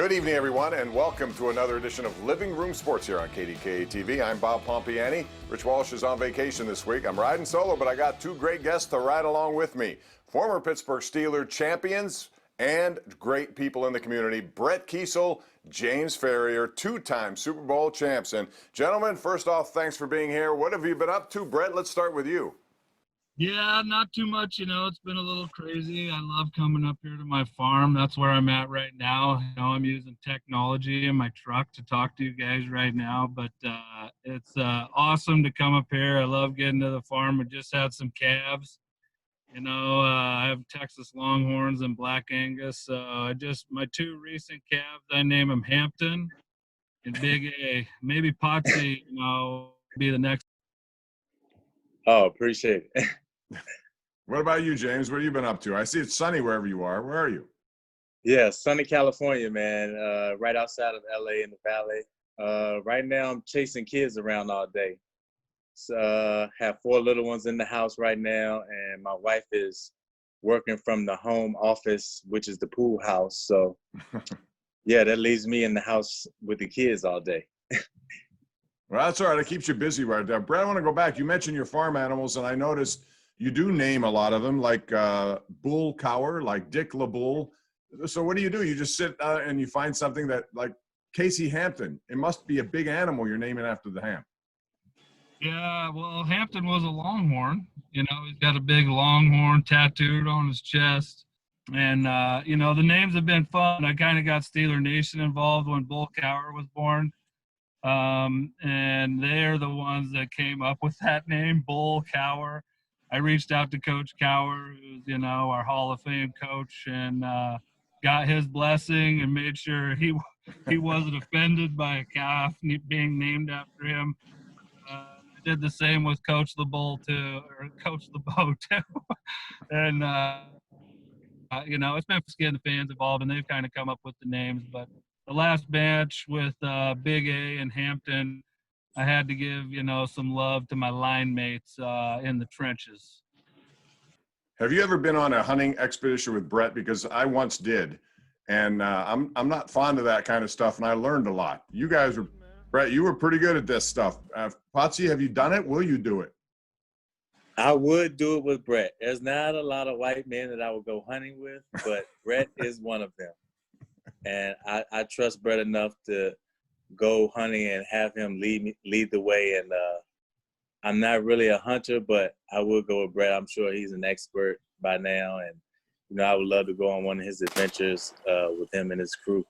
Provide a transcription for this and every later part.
Good evening, everyone, and welcome to another edition of Living Room Sports here on KDKA-TV. I'm Bob Pompeani. Rich Walsh is on vacation this week. I'm riding solo, but I got two great guests to ride along with me. Former Pittsburgh Steelers champions and great people in the community, Brett Keisel, James Farrior, two-time Super Bowl champs. And gentlemen, first off, thanks for being here. What have you been up to? Brett, let's start with you. Yeah, not too much. It's been a little crazy. I love coming up here to my farm. That's where I'm at right now. I'm using technology in my truck to talk to you guys right now, but it's awesome to come up here. I love getting to the farm. We just had some calves. I have Texas Longhorns and Black Angus. My two recent calves, I name them Hampton and Big A. Maybe Potsy, be the next. Oh, appreciate it. What about you, James? What have you been up to? I see it's sunny wherever you are. Where are you? Yeah, sunny California, man. Right outside of LA in the valley. Right now, I'm chasing kids around all day. So, have 4 little ones in the house right now, and my wife is working from the home office, which is the pool house. So, yeah, that leaves me in the house with the kids all day. Well, that's all right. It keeps you busy right there. Brett, I want to go back. You mentioned your farm animals, and I noticed you do name a lot of them, like Bull Cower, like Dick LaBull. So what do? You just sit and you find something that, like Casey Hampton. It must be a big animal you're naming after the ham. Yeah, well, Hampton was a Longhorn. He's got a big Longhorn tattooed on his chest. And, the names have been fun. I kind of got Steeler Nation involved when Bull Cower was born. And they're the ones that came up with that name, Bull Cower. I reached out to Coach Cower, who's, our Hall of Fame coach, and got his blessing and made sure he wasn't offended by a calf being named after him. I did the same with Coach LeBeau too, and it's been getting the fans involved, and they've kind of come up with the names. But the last match with Big A and Hampton, I had to give some love to my line mates in the trenches. Have you ever been on a hunting expedition with Brett? Because I once did, and I'm not fond of that kind of stuff, and I learned a lot. You guys were, Brett, you were pretty good at this stuff. Potsy, have you done it? Will you do it? I would do it with Brett. There's not a lot of white men that I would go hunting with, but Brett is one of them. And I trust Brett enough to go hunting and have him lead the way. And I'm not really a hunter, but I will go with Brett. I'm sure he's an expert by now. And, I would love to go on one of his adventures with him and his crew.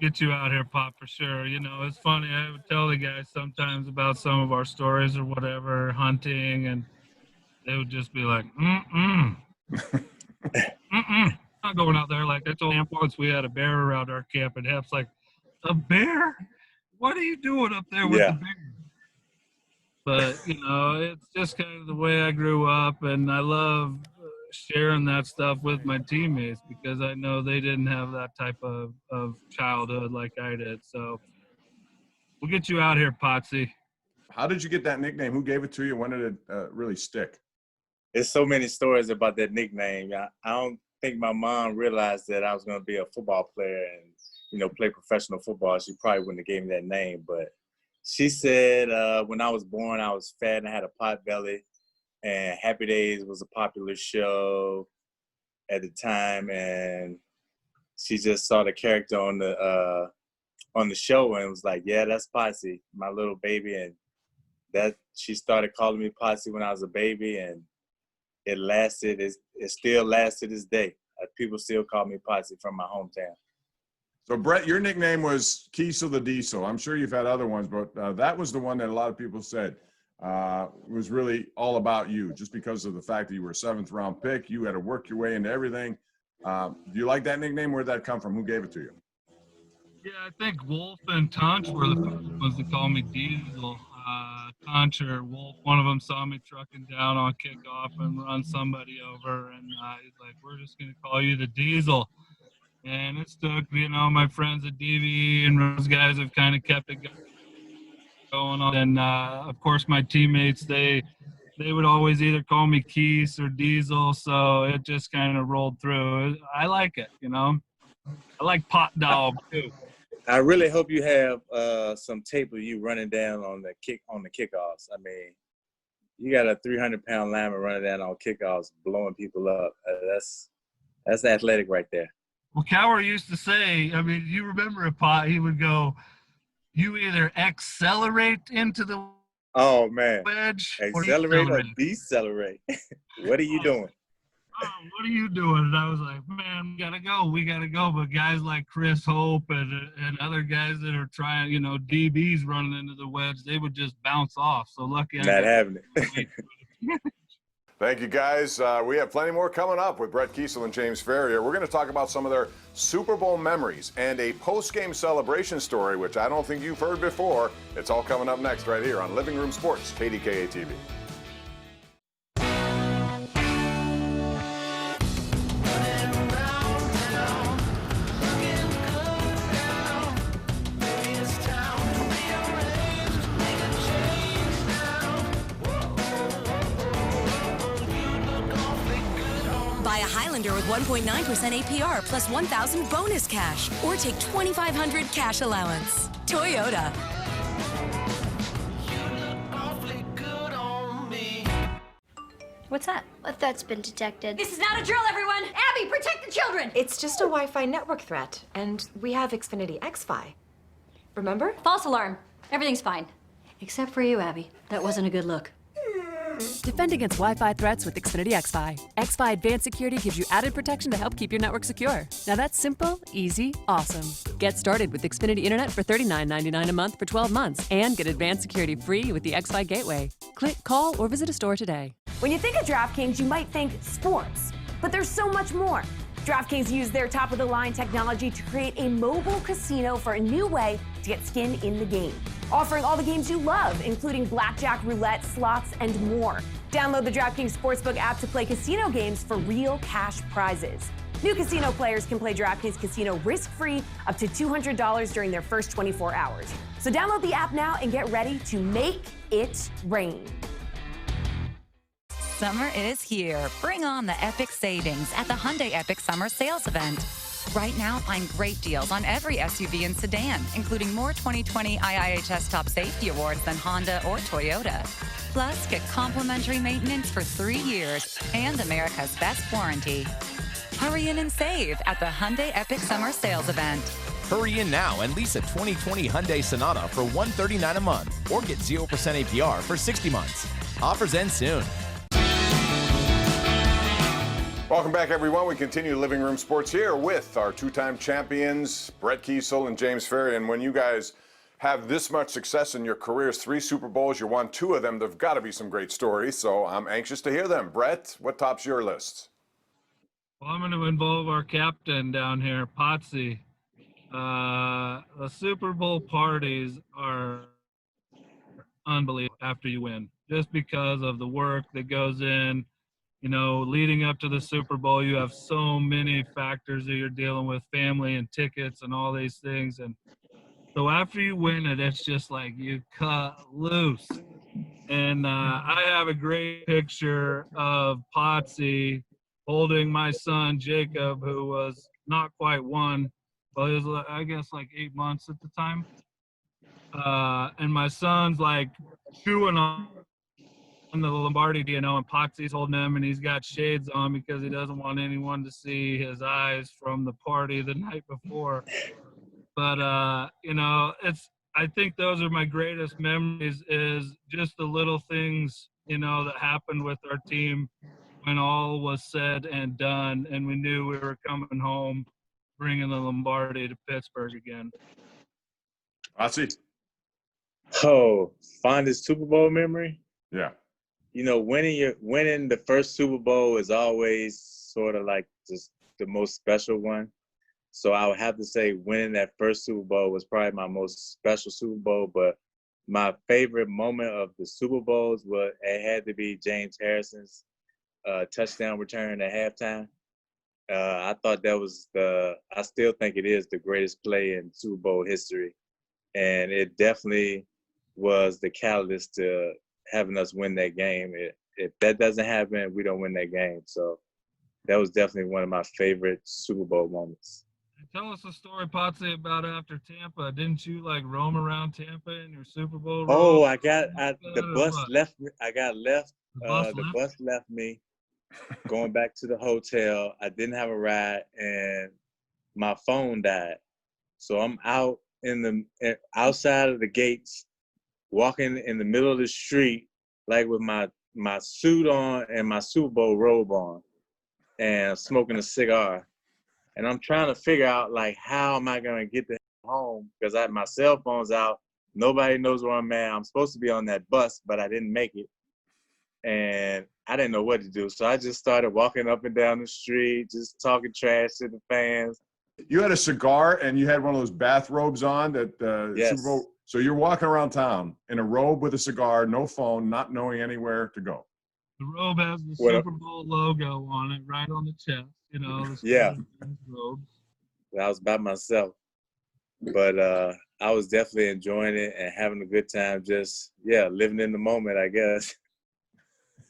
Get you out here, Pop, for sure. It's funny. I would tell the guys sometimes about some of our stories or whatever, hunting, and they would just be like, not going out there. Like I told Hamp once, we had a bear around our camp, and Hamp's like, a bear? What are you doing up there with the bear? But, it's just kind of the way I grew up, and I love sharing that stuff with my teammates because I know they didn't have that type of childhood like I did. So we'll get you out here, Potsy. How did you get that nickname? Who gave it to you? When did it really stick? There's so many stories about that nickname. I don't think my mom realized that I was going to be a football player and, play professional football. She probably wouldn't have gave me that name. But she said when I was born, I was fat and I had a pot belly. And Happy Days was a popular show at the time. And she just saw the character on the show and was like, yeah, that's Potsy, my little baby. And that she started calling me Potsy when I was a baby. And it lasted. It still lasts to this day. People still call me Potsy from my hometown. So, Brett, your nickname was Keisel the Diesel. I'm sure you've had other ones, but that was the one that a lot of people said was really all about you, just because of the fact that you were a 7th-round pick. You had to work your way into everything. Do you like that nickname? Where'd that come from? Who gave it to you? Yeah, I think Wolf and Tunch were the first ones to call me Diesel. Tunch or Wolf, one of them saw me trucking down on kickoff and run somebody over, and he's like, we're just going to call you the Diesel. And it stuck, my friends at DVE and those guys have kind of kept it going on. And, of course, my teammates, they would always either call me Keys or Diesel, so it just kind of rolled through. I like it, I like pot dog too. I really hope you have some tape of you running down on the kickoffs. I mean, you got a 300-pound lineman running down on kickoffs, blowing people up. That's athletic right there. Well, Cower used to say, I mean, you remember a pot, he would go, you either accelerate into the Oh, man. wedge Accelerate or or decelerate? What are you doing? Oh, what are you doing? And I was like, man, we gotta go. But guys like Chris Hope and other guys that are trying, you know, DBs running into the wedge, they would just bounce off. So lucky I Not having it. Thank you, guys. We have plenty more coming up with Brett Keisel and James Farrior. We're going to talk about some of their Super Bowl memories and a post-game celebration story, which I don't think you've heard before. It's all coming up next right here on Living Room Sports, KDKA-TV. Buy a Highlander with 1.9% APR plus 1,000 bonus cash, or take 2,500 cash allowance. Toyota. What's that? A threat's been detected. This is not a drill, everyone! Abby, protect the children! It's just a Wi-Fi network threat, and we have Xfinity XFi. Remember? False alarm. Everything's fine. Except for you, Abby. That wasn't a good look. Defend against Wi-Fi threats with Xfinity XFi. XFi Advanced Security gives you added protection to help keep your network secure. Now that's simple, easy, awesome. Get started with Xfinity Internet for $39.99 a month for 12 months and get advanced security free with the XFi Gateway. Click, call, or visit a store today. When you think of DraftKings, you might think sports, but there's so much more. DraftKings used their top-of-the-line technology to create a mobile casino for a new way to get skin in the game, offering all the games you love, including blackjack, roulette, slots, and more. Download the DraftKings Sportsbook app to play casino games for real cash prizes. New casino players can play DraftKings Casino risk-free up to $200 during their first 24 hours. So download the app now and get ready to make it rain. Summer is here. Bring on the epic savings at the Hyundai Epic Summer Sales Event. Right now, find great deals on every SUV and sedan, including more 2020 IIHS Top Safety Awards than Honda or Toyota. Plus, get complimentary maintenance for 3 years and America's best warranty. Hurry in and save at the Hyundai Epic Summer Sales Event. Hurry in now and lease a 2020 Hyundai Sonata for $139 a month or get 0% APR for 60 months. Offers end soon. Welcome back, everyone. We continue Living Room Sports here with our two-time champions, Brett Keisel and James Farrior. And when you guys have this much success in your careers, 3 Super Bowls, you won 2 of them, there've got to be some great stories. So I'm anxious to hear them. Brett, what tops your list? Well, I'm going to involve our captain down here, Potsy. The Super Bowl parties are unbelievable after you win, just because of the work that goes in. You know, leading up to the Super Bowl, you have so many factors that you're dealing with, family and tickets and all these things. And so after you win it, it's just like you cut loose. And I have a great picture of Potsy holding my son, Jacob, who was not quite 1, but he was, I guess, like 8 months at the time. And my son's like chewing on the Lombardi, you know, and Potsy's holding him, and he's got shades on because he doesn't want anyone to see his eyes from the party the night before. But, you know, I think those are my greatest memories, is just the little things, you know, that happened with our team when all was said and done, and we knew we were coming home, bringing the Lombardi to Pittsburgh again. Potsy? Oh, fondest Super Bowl memory? Yeah. You know, winning the first Super Bowl is always sort of like just the most special one. So I would have to say winning that first Super Bowl was probably my most special Super Bowl. But my favorite moment of the Super Bowls it had to be James Harrison's touchdown return at halftime. I thought that was I still think it is the greatest play in Super Bowl history. And it definitely was the catalyst to having us win that game. If that doesn't happen, we don't win that game. So that was definitely one of my favorite Super Bowl moments. Tell us a story, Potsy, about after Tampa. Didn't you like roam around Tampa in your Super Bowl? Oh, robe? the bus left me. I got left. The Bus left me going back to the hotel. I didn't have a ride, and my phone died. So I'm out outside of the gates, walking in the middle of the street, like with my suit on and my Super Bowl robe on, and smoking a cigar. And I'm trying to figure out, like, how am I going to get to home? Because my cell phone's out. Nobody knows where I'm at. I'm supposed to be on that bus, but I didn't make it. And I didn't know what to do. So I just started walking up and down the street, just talking trash to the fans. You had a cigar and you had one of those bathrobes on that Yes. Super Bowl. So you're walking around town in a robe with a cigar, no phone, not knowing anywhere to go. The robe has the Super Bowl logo on it, right on the chest. You know. Yeah. Robes. I was by myself, but I was definitely enjoying it and having a good time. Just living in the moment, I guess.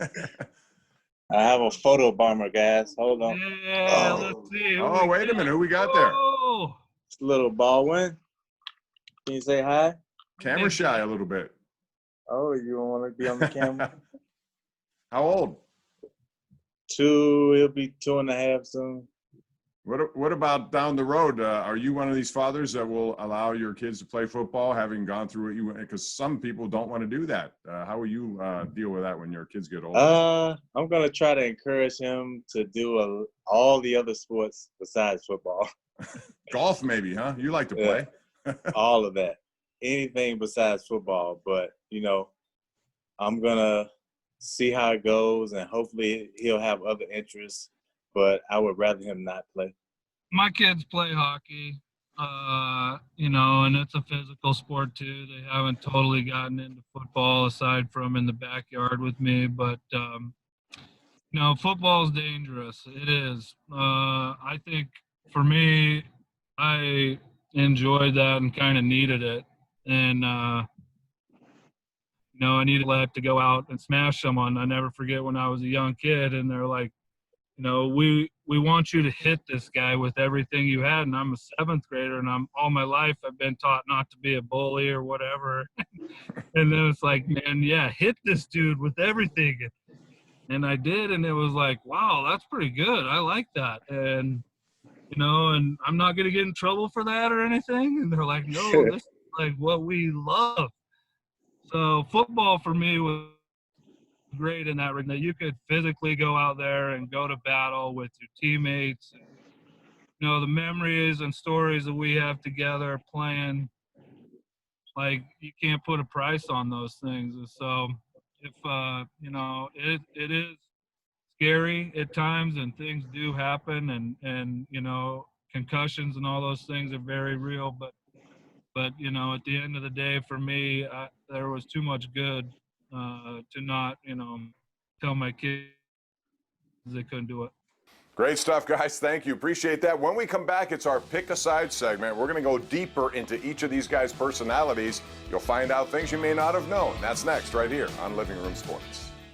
I have a photo bomber, guys. Hold on. Yeah, let's see. Oh, wait a minute. Who we got there? Oh, It's little Baldwin. Can you say hi? Camera shy a little bit. Oh, you don't want to be on the camera? How old? 2. He'll be 2.5 soon. What about down the road? Are you one of these fathers that will allow your kids to play football, having gone through what you went? Because some people don't want to do that. How will you deal with that when your kids get older? I'm gonna try to encourage him to do all the other sports besides football. Golf, maybe, huh? You like to play. All of that, anything besides football. But I'm gonna see how it goes, and hopefully he'll have other interests. But I would rather him not play. My kids play hockey, and it's a physical sport too. They haven't totally gotten into football aside from in the backyard with me, but football is dangerous. It is. I think for me, I enjoyed that and kind of needed it. And, I needed to go out and smash someone. I never forget when I was a young kid and they're like, we want you to hit this guy with everything you had. And I'm a 7th grader and all my life I've been taught not to be a bully or whatever. And then it's like, man, hit this dude with everything. And I did. And it was like, wow, that's pretty good. I like that. And, and I'm not going to get in trouble for that or anything. And they're like, no, this is like what we love. So football for me was great in that regard. You could physically go out there and go to battle with your teammates. The memories and stories that we have together playing, like you can't put a price on those things. And so if it is scary at times and things do happen and concussions and all those things are very real, but at the end of the day for me there was too much good to not, tell my kids they couldn't do it. Great stuff, guys. Thank you. Appreciate that. When we come back, it's our Pick a Side segment. We're going to go deeper into each of these guys' personalities. You'll find out things you may not have known. That's next right here on Living Room Sports.